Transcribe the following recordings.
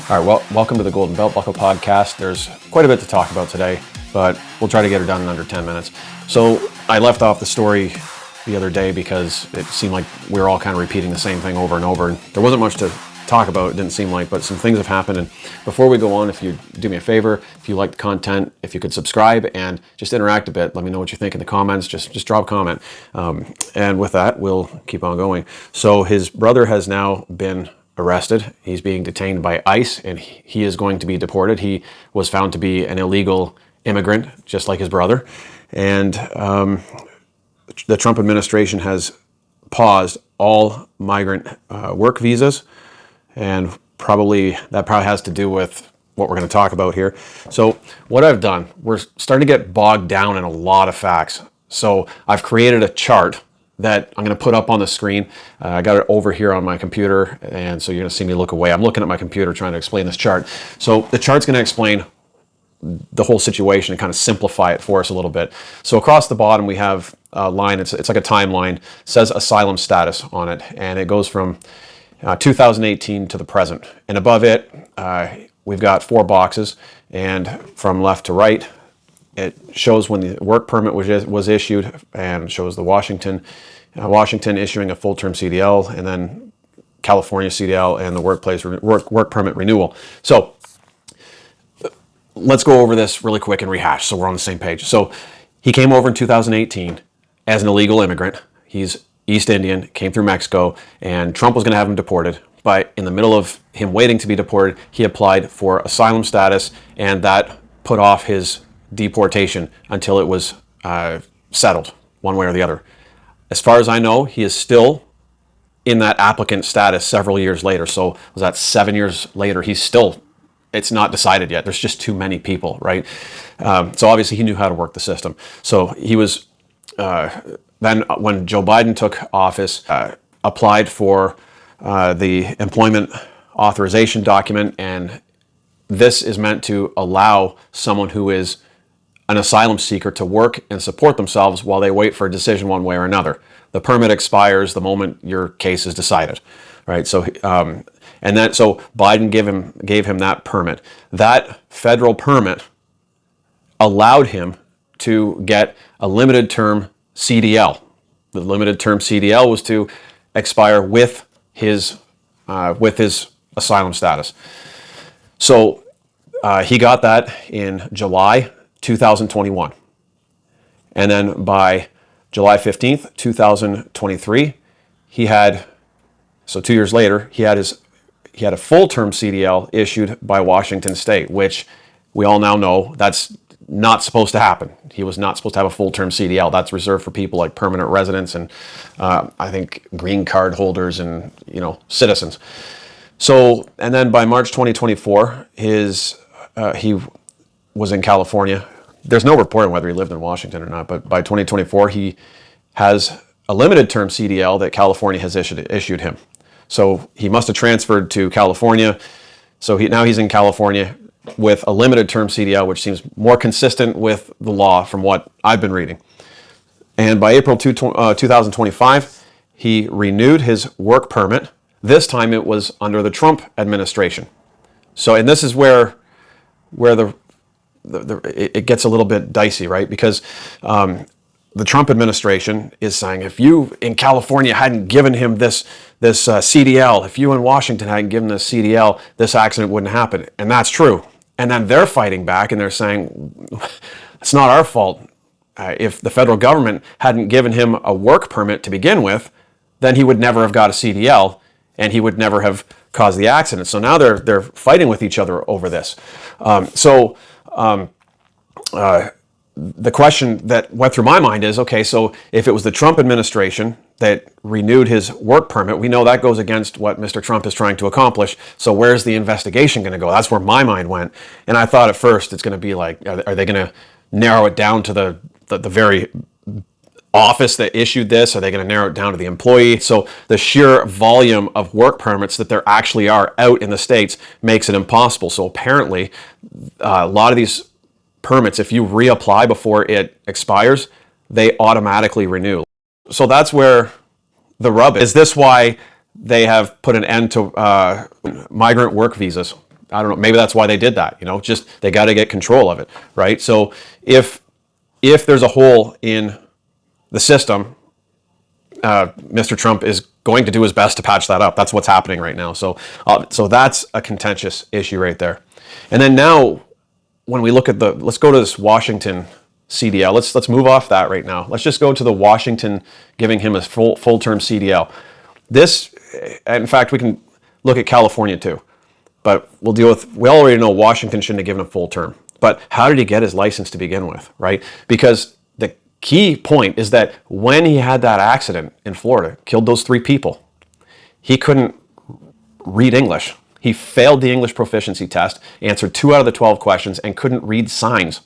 All right, well, welcome to the Golden Belt Buckle podcast. There's quite a bit to talk about today, but we'll try to get it done in under 10 minutes. So I left off the story the other day because it seemed like we were all kind of repeating the same thing over and over. And there wasn't much to talk about, it didn't seem like, but some things have happened. And before we go on, if you do me a favor, if you like the content, if you could subscribe and just interact a bit, let me know what you think in the comments, just drop a comment. And with that, we'll keep on going. So his brother has now been arrested. He's being detained by ICE and he is going to be deported. He was found to be an illegal immigrant, just like his brother. And the Trump administration has paused all migrant work visas, and that probably has to do with what we're going to talk about here. So what I've done, we're starting to get bogged down in a lot of facts. So I've created a chart that I'm going to put up on the screen. I got it over here on my computer, and so you're going to see me look away. I'm looking at my computer trying to explain this chart. So the chart's going to explain the whole situation and kind of simplify it for us a little bit. So across the bottom we have a line, it's like a timeline, it says asylum status on it, and it goes from 2018 to the present. And above it, we've got 4 boxes, and from left to right, it shows when the work permit was issued, and shows the Washington issuing a full-term CDL, and then California CDL and the work permit renewal. So let's go over this really quick and rehash so we're on the same page. So he came over in 2018 as an illegal immigrant. He's East Indian, came through Mexico, and Trump was going to have him deported. But in the middle of him waiting to be deported, he applied for asylum status, and that put off his deportation until it was settled one way or the other. As far as I know, he is still in that applicant status several years later. So was that 7 years later? It's not decided yet. There's just too many people, right? So obviously he knew how to work the system. So he was, then when Joe Biden took office, applied for the employment authorization document, and this is meant to allow someone who is an asylum seeker to work and support themselves while they wait for a decision one way or another. The permit expires the moment your case is decided, right? So, so Biden gave him that permit. That federal permit allowed him to get a limited term CDL. The limited term CDL was to expire with his asylum status. So he got that in July 2021. And then by July 15th, 2023, so 2 years later, he had a full-term CDL issued by Washington State, which we all now know that's not supposed to happen. He was not supposed to have a full-term CDL. That's reserved for people like permanent residents and I think green card holders and citizens. So, and then by March 2024, he was in California. There's no report on whether he lived in Washington or not, but by 2024, he has a limited term CDL that California has issued him. So he must have transferred to California. So now he's in California with a limited term CDL, which seems more consistent with the law from what I've been reading. And by April 2025, he renewed his work permit. This time it was under the Trump administration. So, and this is where it gets a little bit dicey, right? Because the Trump administration is saying, if you in California hadn't given him this CDL, if you in Washington hadn't given this CDL, this accident wouldn't happen. And that's true. And then they're fighting back and they're saying, it's not our fault. If the federal government hadn't given him a work permit to begin with, then he would never have got a CDL and he would never have caused the accident. So now they're fighting with each other over this. The question that went through my mind is, okay, so if it was the Trump administration that renewed his work permit, we know that goes against what Mr. Trump is trying to accomplish. So where's the investigation going to go? That's where my mind went. And I thought at first it's going to be like, are they going to narrow it down to the very office that issued this? Are they going to narrow it down to the employee? So the sheer volume of work permits that there actually are out in the States makes it impossible. So apparently a lot of these permits, if you reapply before it expires, they automatically renew. So that's where the rub is. Is this why they have put an end to migrant work visas? I don't know, maybe that's why they did that, you know, just they got to get control of it, right? So if there's a hole in the system, Mr. Trump is going to do his best to patch that up. That's what's happening right now. So that's a contentious issue right there. And then now, when we look at let's go to this Washington CDL. Let's move off that right now. Let's just go to the Washington giving him a full-term CDL. This, in fact, we can look at California too, but we already know Washington shouldn't have given a full term. But how did he get his license to begin with, right? Because the key point is that when he had that accident in Florida, killed those 3 people, he couldn't read English. He failed the English proficiency test, answered 2 out of the 12 questions, and couldn't read signs.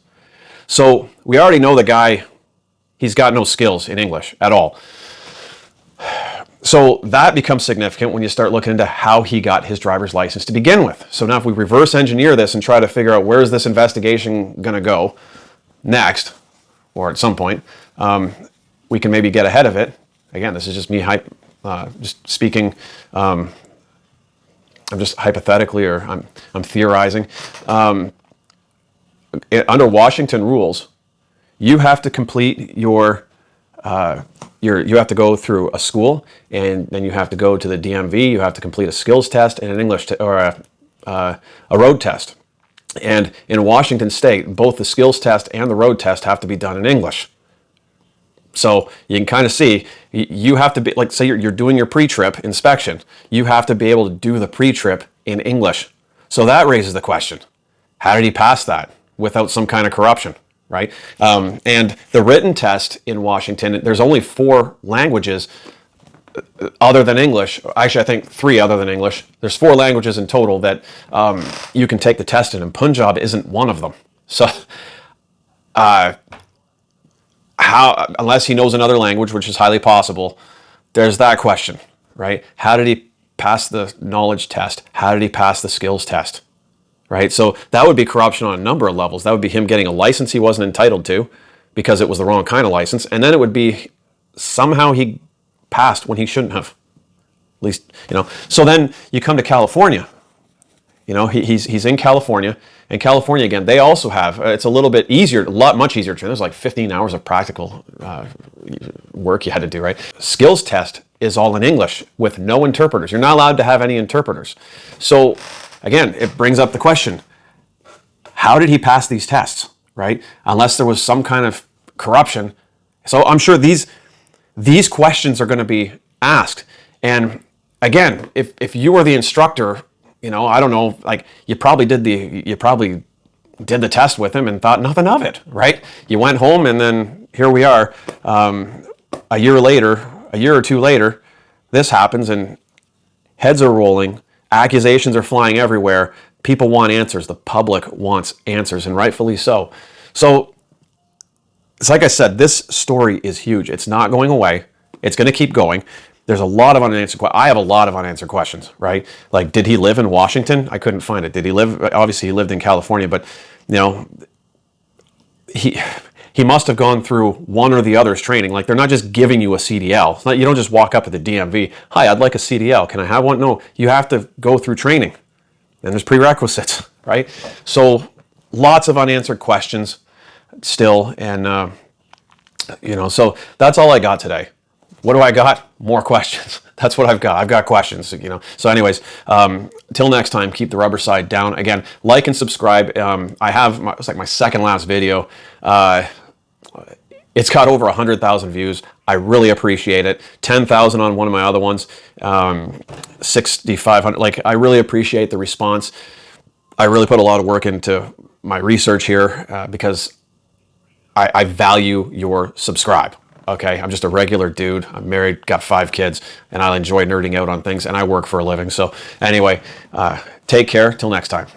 So we already know the guy, he's got no skills in English at all. So that becomes significant when you start looking into how he got his driver's license to begin with. So now if we reverse engineer this and try to figure out where is this investigation going to go next, or at some point, we can maybe get ahead of it. Again, this is just me just speaking, I'm just hypothetically, or I'm theorizing. Under Washington rules, you have to complete you have to go through a school, and then you have to go to the DMV. You have to complete a skills test and an English or a road test. And in Washington State, both the skills test and the road test have to be done in English. So you can kind of see, you have to be, like, say you're doing your pre-trip inspection, you have to be able to do the pre-trip in English. So that raises the question, how did he pass that without some kind of corruption, right? And the written test in Washington, there's only 4 languages other than English. Actually, I think 3 other than English. There's 4 languages in total that you can take the test in, and Punjab isn't one of them. So unless he knows another language, which is highly possible, there's that question, right? How did he pass the knowledge test? How did he pass the skills test, right? So that would be corruption on a number of levels. That would be him getting a license he wasn't entitled to because it was the wrong kind of license. And then it would be somehow he passed when he shouldn't have. At least, you know. So then you come to California. You know, he's in California. And California, again, they also have, it's a little bit easier, much easier. There's like 15 hours of practical work you had to do, right? Skills test is all in English with no interpreters. You're not allowed to have any interpreters. So again, it brings up the question, how did he pass these tests, right? Unless there was some kind of corruption. So I'm sure these questions are going to be asked. And again, if you were the instructor, you know, I don't know, like you probably did the test with him and thought nothing of it, right? You went home, and then here we are, a year or 2 later, this happens, and heads are rolling, accusations are flying everywhere. People want answers. The public wants answers, and rightfully so. So it's like I said, this story is huge. It's not going away. It's going to keep going. There's a lot of unanswered questions. I have a lot of unanswered questions, right? Like, did he live in Washington? I couldn't find it. Did he live? Obviously, he lived in California, but you know, he must have gone through one or the other's training. Like, they're not just giving you a CDL. It's not, you don't just walk up to the DMV. Hi, I'd like a CDL. Can I have one? No, you have to go through training, and there's prerequisites, right? So, lots of unanswered questions still, and you know, so that's all I got today. What do I got? More questions. That's what I've got. I've got questions, you know. So anyways, till next time, keep the rubber side down. Again, like and subscribe. I have, it's like my second last video. It's got over 100,000 views. I really appreciate it. 10,000 on one of my other ones. 6,500. Like, I really appreciate the response. I really put a lot of work into my research here because I value your subscribe. Okay, I'm just a regular dude. I'm married, got 5 kids, and I enjoy nerding out on things, and I work for a living. So anyway, take care. Till next time.